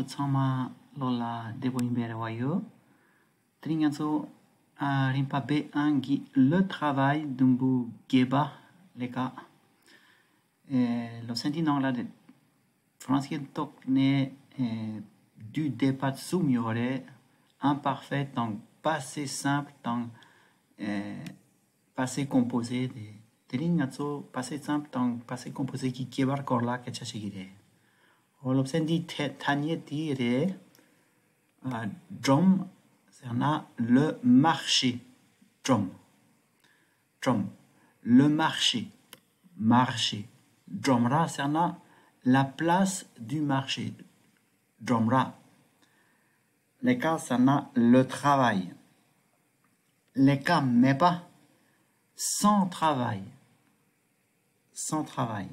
Sama lola debo imbere wayo. Tringanzo rimpabe angi le travail dumbu geba leka. Lo senti non la de français tok ne du départ soumiore imparfait dans passé simple dans passé composé de tringanzo passé simple dans passé composé qui kebar korla ke chachigire. L'obsendi tanier dire drum, c'est le marché. Drum. Le marché. Marché. Drumra, c'est la place du marché. Drumra. Les cas, c'est le travail. Les cas, mais pas sans travail. Sans travail.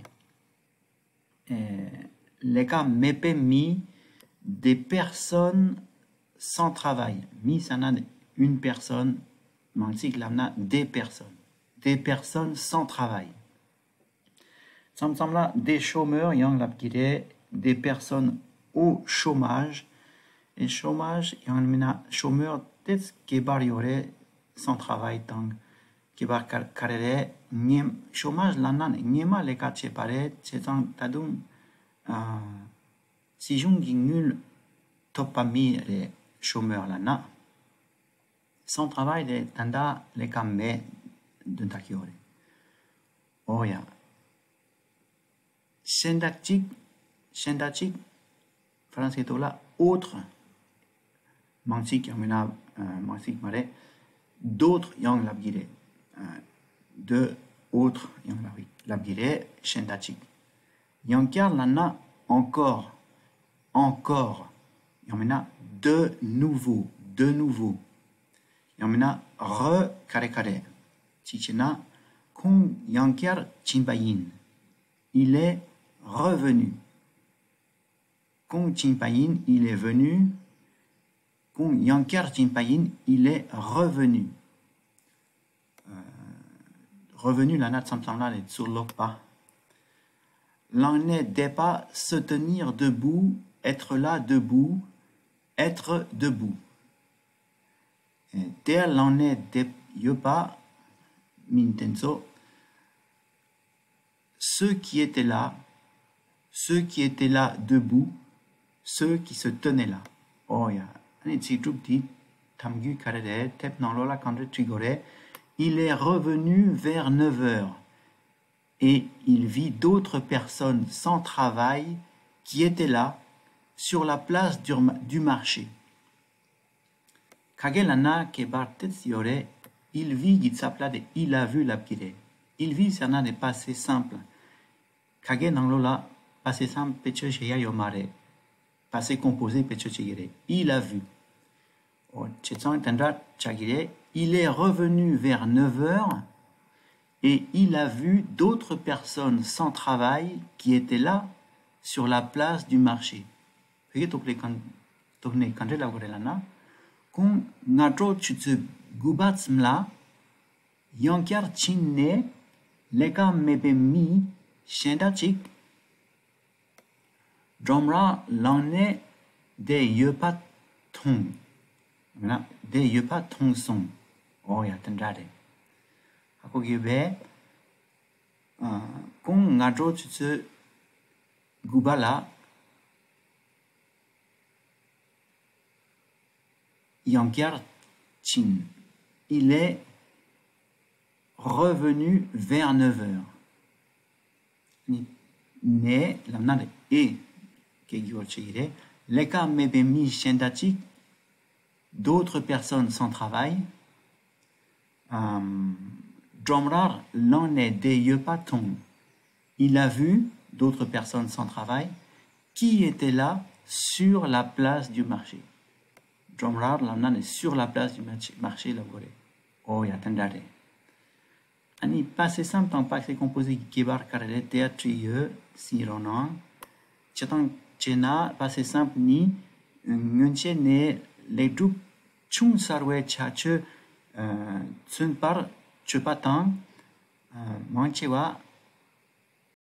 Les cas m'épée mis des personnes sans travail. Mi ça n'a une personne, mantique là des personnes sans travail. Ça me semble là des chômeurs, yang la des personnes au chômage. Et chômage, yang a chômeur peut-être qui barrière sans travail tant qui va carrière chômage là nan niema les cas séparés c'est tant tadum si jungi nul topami les chômeurs là sans travail de tanda les camé d'un takiore oh ya shendatik français to là autre mantik yamena mantik mare d'autres yang labgire de autres yang labgire shendatik Yankar lana encore. Yamena de nouveau. Yamena re Chichena kong Yankar Chimpayin. Il est revenu. Kong Chimpayin, il est venu. Kong Yankar Chimpayin, il est revenu. Revenu lana samsamla le tsurlokpa. L'en est pas se tenir debout, être là debout, être debout. Tel l'en est pas mintenso. Ceux qui étaient là debout, ceux qui se tenaient là. Oh ya, tamgu karede, tep nan lola kandre trigore. Il est revenu vers 9 heures. Et il vit d'autres personnes sans travail qui étaient là sur la place du marché. Kagelana kebartetsiore, il vit gitsaplade, il a vu la pire. Il vit ça n'a pas assez simple. Kage nanglola, passé simple pecho cheya yomare. Passé composé pecho chegire. Il a vu. Oh, chetsan tendra chagire. Il est revenu vers 9 heures. Et il a vu d'autres personnes sans travail qui étaient là sur la place du marché. Quand natro chutsu gubatsmla, yankar chinne, leka mebe mi, shendachik, dromra l'année de yepa tong. De yepa tong son. Oh ya tendrade. Ako gibe kung ngadro tsu gubala Yankar Chin. Il est revenu vers 9 heures. Ne l'amna de e ke giorchire leka mebe mi shendachik d'autres personnes sans travail Dromrar l'en est des yepaton. Il a vu d'autres personnes sans travail qui étaient là sur la place du marché. Dromrar l'en est sur la place du marché laboré. Oh, ya tendare. Ani passé simple tant pas que composé kebar karele théâtre si ronan. Chetan chena passé simple ni ngunche ne les troupes chung sarwe chache tsun par chupatang manchewa